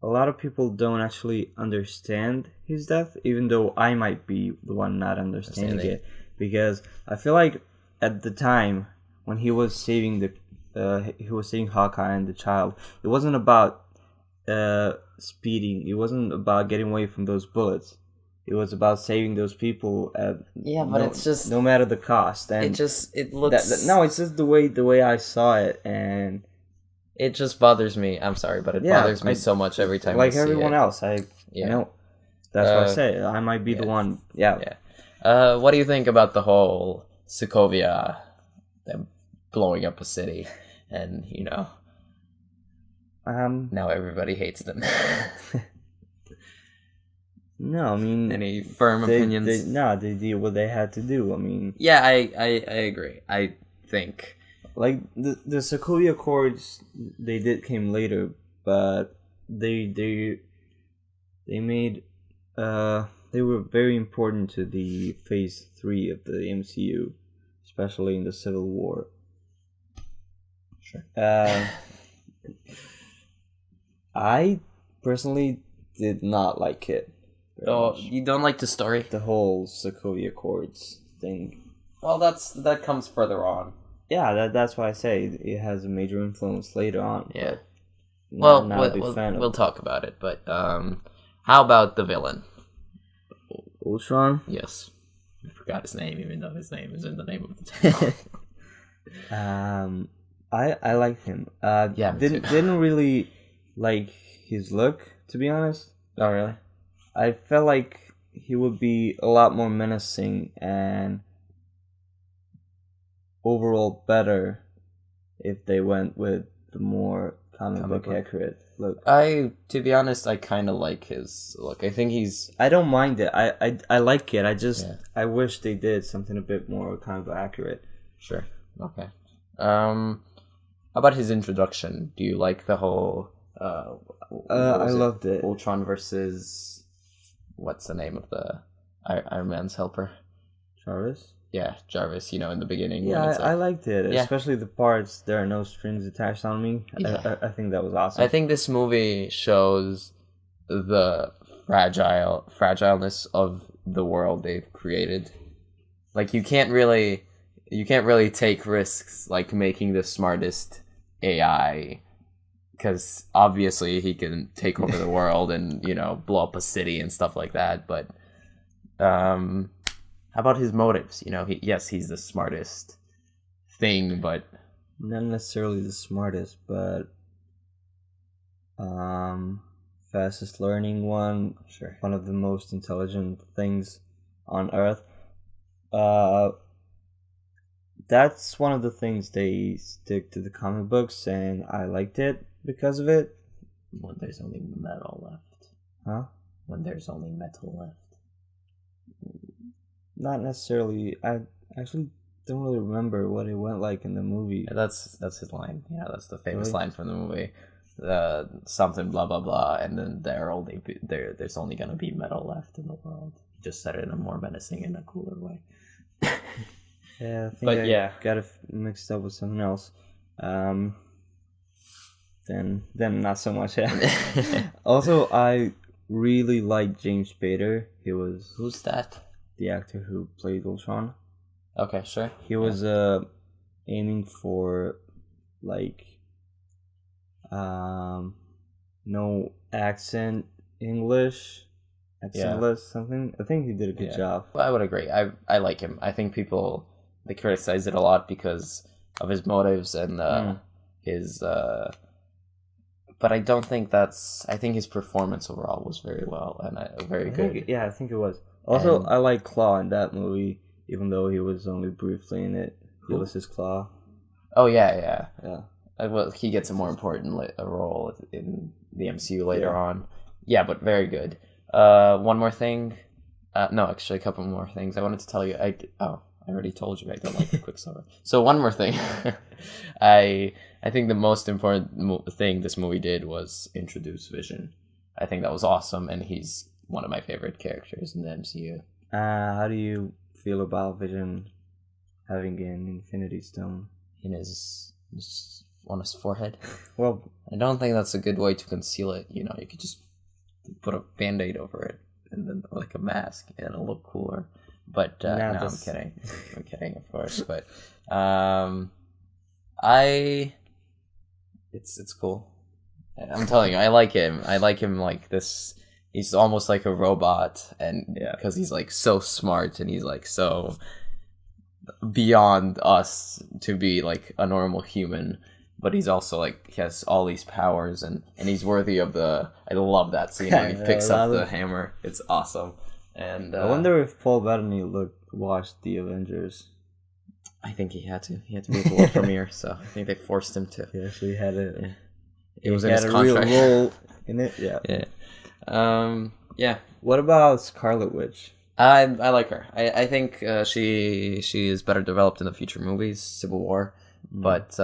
lot of people don't actually understand his death, even though I might be the one not understanding it. Because I feel like at the time when he was saving Hawkeye and the child, it wasn't about speeding. It wasn't about getting away from those bullets. It was about saving those people it's just no matter the cost. And it looks no, it's just the way I saw it, and it just bothers me. I'm sorry, but it bothers me so much every time. Like I see everyone it. else, I know. That's what I say. I might be the one. Yeah. What do you think about the whole Sokovia, them blowing up a city, and now everybody hates them? No, I mean, any firm opinions? They did what they had to do. I mean, yeah, I agree. I think like the Sokovia Accords, they came later, but they made they were very important to the Phase 3 of the MCU, especially in the Civil War. Sure. I personally did not like it. Oh, you don't like the story? The whole Sokovia Accords thing. Well, that comes further on. Yeah, that's why I say it has a major influence later on. Yeah. We'll talk about it, but how about the villain? Ultron? Yes. I forgot his name, even though his name is in the name of the title. I liked him. Yeah, me too. Didn't really like his look, to be honest. Oh, really? I felt like he would be a lot more menacing and overall better if they went with the more comic book accurate look. To be honest, I kind of like his look. I think I don't mind it. I like it. I wish they did something a bit more comic book accurate. Sure. Okay. How about his introduction? Do you like the whole? I loved it. Ultron versus what's the name of the Iron Man's helper? Jarvis? Yeah, Jarvis, in the beginning. Yeah, when it's I liked it. Yeah. Especially the parts there are no strings attached on me. Yeah. I think that was awesome. I think this movie shows the fragileness of the world they've created. Like you can't really take risks like making the smartest AI, because obviously he can take over the world and blow up a city and stuff like that. But how about his motives? He's the smartest thing, but not necessarily the smartest, but fastest learning one. Sure. One of the most intelligent things on Earth. That's one of the things they stick to the comic books, and I liked it because of it. when there's only metal left. Huh? When there's only metal left. Not necessarily. I actually don't really remember what it went like in the movie. That's his line. Yeah, that's the famous Really? line from the movie. Something blah blah blah, and then there's only gonna be metal left in the world. He just said it in a more menacing and a cooler way. Yeah, I think But I yeah. got it mixed up with something else. Then not so much. Yeah. Also, I really like James Spader. He was Who's that? the actor who played Ultron. Okay, sure. He was aiming for like no accent English, accentless something. I think he did a good job. Well, I would agree. I like him. I think people they criticize it a lot because of his motives and his. But I don't think that's. I think his performance overall was very well and very good. I think it was. Also, And- I like Claw in that movie, even though he was only briefly in it. Who? Ulysses Claw. Oh yeah. Yeah. Well, he gets a more important role in the MCU later on. Yeah, but very good. One more thing. No, actually, a couple more things. I wanted to tell you. I already told you I don't like the Quicksilver. So one more thing. I think the most important thing this movie did was introduce Vision. I think that was awesome, and he's one of my favorite characters in the MCU. How do you feel about Vision having an Infinity Stone? In on his forehead. Well, I don't think that's a good way to conceal it. You could just put a Band-Aid over it and then like a mask and it'll look cooler. But no, I'm kidding. I'm kidding, of course. But it's cool. I'm telling you, I like him. I like him like this. He's almost like a robot, and because he's like so smart and he's like so beyond us to be like a normal human. But he's also like he has all these powers and he's worthy of the. I love that scene when he picks up the hammer. It's awesome. And I wonder if Paul Bettany watched the Avengers. I think he had to. He had to be at the world premiere, so I think they forced him to. He actually had it. It was he in had his a real contract. role in it. Yeah. Yeah. What about Scarlet Witch? I like her. I think she is better developed in the future movies, Civil War, but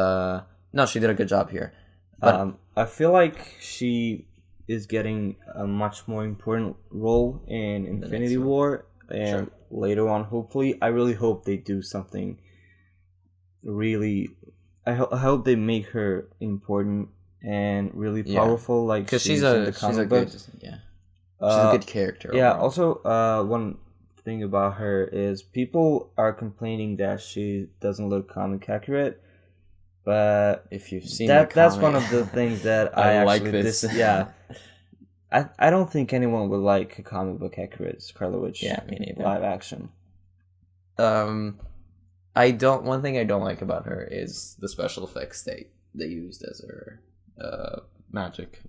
no, she did a good job here. But I feel like she is getting a much more important role in Infinity War and later on. Hopefully, I really hope they do something. Really, I hope they make her important and really powerful, like because she's in the comic good, books. she's a good character. Yeah. overall. Also, one thing about her is people are complaining that she doesn't look comic accurate, but if you've seen that's one of the things that I like actually this. I don't think anyone would like a comic book accurate Scarlet Witch. Yeah, me neither. Live action. One thing I don't like about her is the special effects they used as her magic,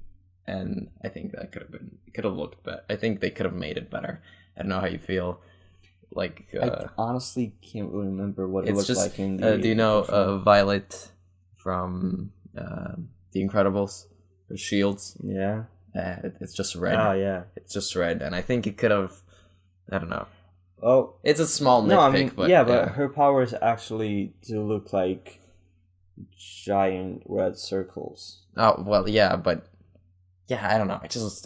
and I think that could have looked better. I think they could have made it better. I don't know how you feel. Like I honestly can't really remember what it it's looked just like in the. do you know Violet from The Incredibles? Her shields. Yeah. It's just red. Oh yeah. It's just red, and I think it could have. I don't know. Oh. It's a small nitpick, No, I mean, but but her powers actually do look like giant red circles. Oh well, yeah, but I don't know.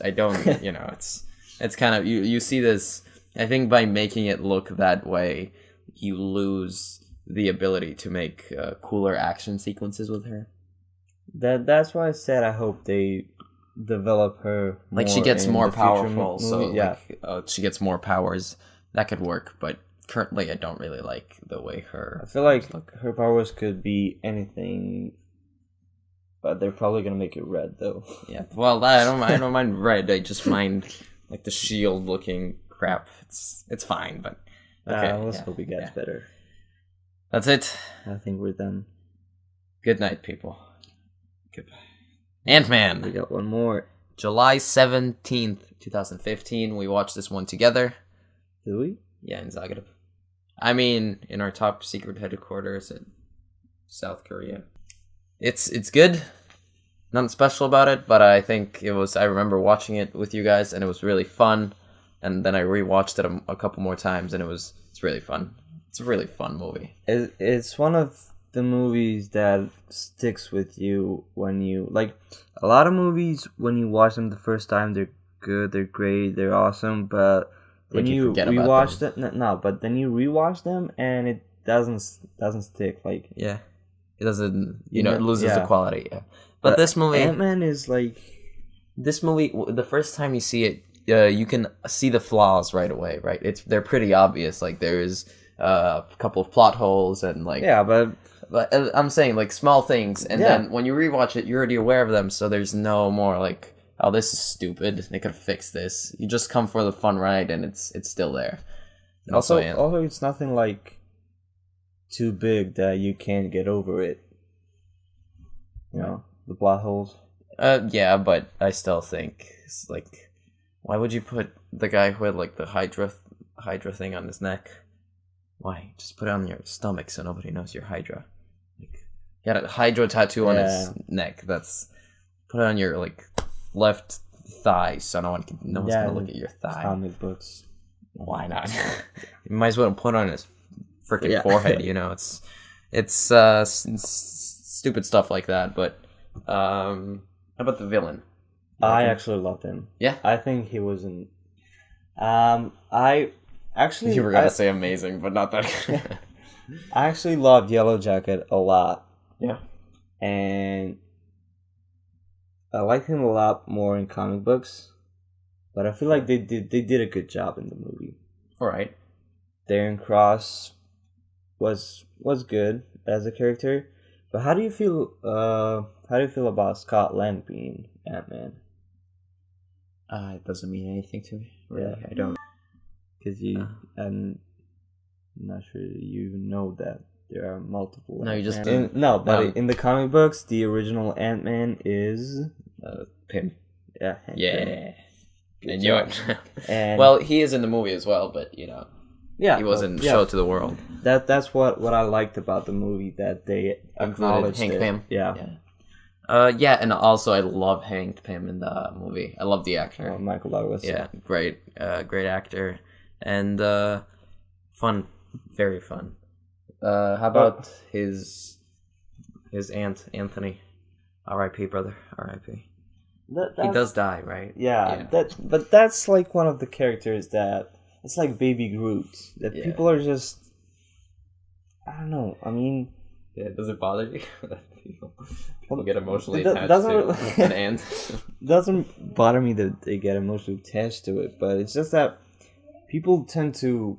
I don't. It's It's kind of you see this. I think by making it look that way, you lose the ability to make cooler action sequences with her. That's why I said I hope they develop her Like more she gets in more the future powerful, so movie. Yeah. like, she gets more powers. That could work, but currently I don't really like the way her. I feel like her powers could be anything, but they're probably gonna make it red though. Yeah, well, I don't mind red. I just mind like the shield looking crap. It's fine, but okay. Let's hope it gets better. That's it. I think we're done. Good night, people. Goodbye. Ant-Man. We got one more. July 17th, 2015. We watched this one together. Did we? Yeah, in Zagreb. I mean, in our top secret headquarters in South Korea. It's good. Nothing special about it, but I think it was. I remember watching it with you guys, and it was really fun. And then I rewatched it a couple more times, and it's really fun. It's a really fun movie. It's one of the movies that sticks with you when you like. A lot of movies, when you watch them the first time, they're good, they're great, they're awesome, but then Like you you forget about rewatch them. them. No, but then you rewatch them, and it doesn't stick. Like Yeah, it doesn't. You know, It loses yeah. the quality. Yeah, but this movie, Ant-Man is like. this movie, the first time you see it, you can see the flaws right away. Right, they're pretty obvious. Like there's a couple of plot holes and like Yeah, but I'm saying like small things, and Yeah. then when you rewatch it, you're already aware of them. So there's no more like, oh, this is stupid. They could fix this. You just come for the fun ride, and it's still there. And also, Ant- it's nothing like too big that you can't get over it. You know, the plot holes. yeah, but I still think it's like, why would you put the guy who had like the Hydra thing on his neck? Why? Just put it on your stomach so nobody knows you're Hydra. Like, he had a Hydra tattoo on his neck. Put it on your like left thigh so no one's gonna look at your thigh. Comic books. Why not? You might as well put it on his freaking Yeah. forehead. You know, it's stupid stuff like that. But how about the villain? I actually loved him. Yeah? I think he was in. I actually. You were gonna say amazing, but not that. I actually loved Yellow Jacket a lot, Yeah. and I liked him a lot more in comic books. But I feel like they did a good job in the movie. All right. Darren Cross was good as a character, but how do you feel? How do you feel about Scott Lang being Ant-Man? It doesn't mean anything to me. Really, Yeah. I don't. Because I'm not sure you even know that there are multiple. No, you just Ant-Man. In the comic books, the original Ant-Man is Pym. yeah. Yeah. Good I knew job. it. And Well, he is in the movie as well, but you know, yeah, he wasn't yeah. showed to the world. That's what I liked about the movie, that they acknowledged Hank it. Pym. Yeah. Yeah, and also I love Hank Pym in the movie. I love the actor. Michael Douglas. Yeah, great actor, and fun, very fun. How about his aunt Anthony? R.I.P. brother. R.I.P. He does die, right? Yeah. But that's like one of the characters that it's like Baby Groot. That people are just. I don't know. I mean. Yeah, does it bother you that people get emotionally It attached doesn't- to an ant? Doesn't bother me that they get emotionally attached to it, but it's just that people tend to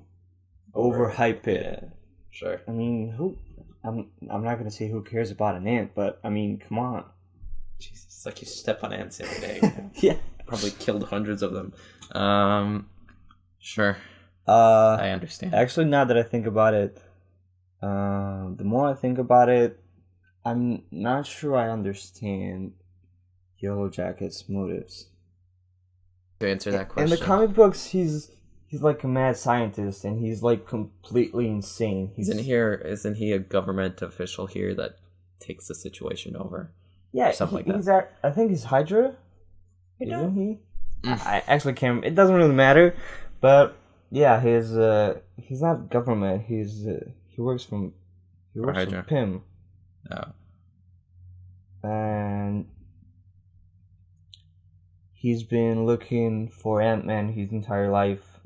overhype it. Yeah, sure. I mean, I'm not gonna say who cares about an ant, but I mean, come on. Jesus, it's like you step on ants every day. Yeah. Probably killed hundreds of them. Sure. I understand. Actually, now that I think about it, the more I think about it, I'm not sure I understand Yellow Jacket's motives. To answer that question. In the comic books, he's like a mad scientist, and he's like completely insane. Isn't he a government official here that takes the situation over? Yeah, something like that. He's I think he's Hydra. Isn't he? I actually can't. It doesn't really matter, but yeah, he's not government. He works for Hydra. Pym, Oh. and he's been looking for Ant-Man his entire life,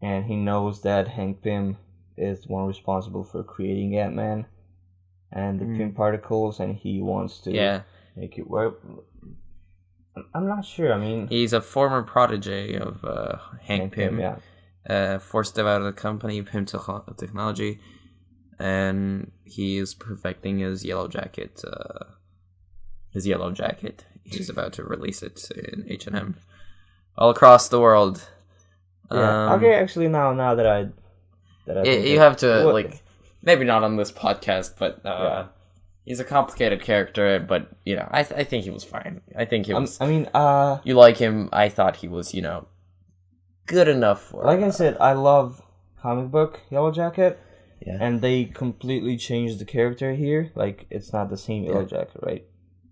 and he knows that Hank Pym is the one responsible for creating Ant-Man and the Pym particles, and he wants to make it work. I'm not sure. I mean, he's a former protege of Hank Pym. Forced him out of the company, Pym Technology, and he is perfecting his yellow jacket. He's about to release it in H&M all across the world. Okay, actually, now that I you have to maybe not on this podcast, but he's a complicated character. But I think he was fine. I think he was. You like him? I thought he was, good enough for. Like I said, I love comic book Yellow Jacket. Yeah. And they completely changed the character here. Like, it's not the same Yellow Jacket, right?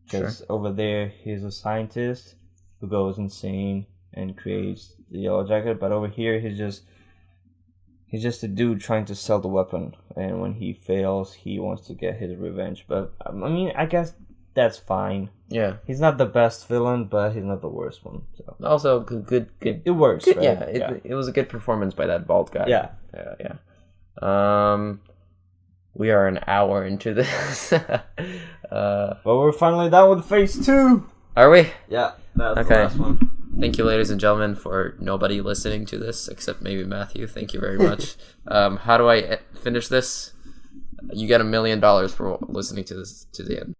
Because over there, he's a scientist who goes insane and creates the Yellow Jacket. But over here, he's just a dude trying to sell the weapon. And when he fails, he wants to get his revenge. But, I guess that's fine. Yeah. He's not the best villain, but he's not the worst one. So. Also, good. It works, good, right? It was a good performance by that bald guy. Yeah. We are an hour into this. But we're finally done with phase 2. Are we? Yeah, that's the last one. Thank you, ladies and gentlemen, for nobody listening to this except maybe Matthew. Thank you very much. How do I finish this? You get $1 million for listening to this to the end.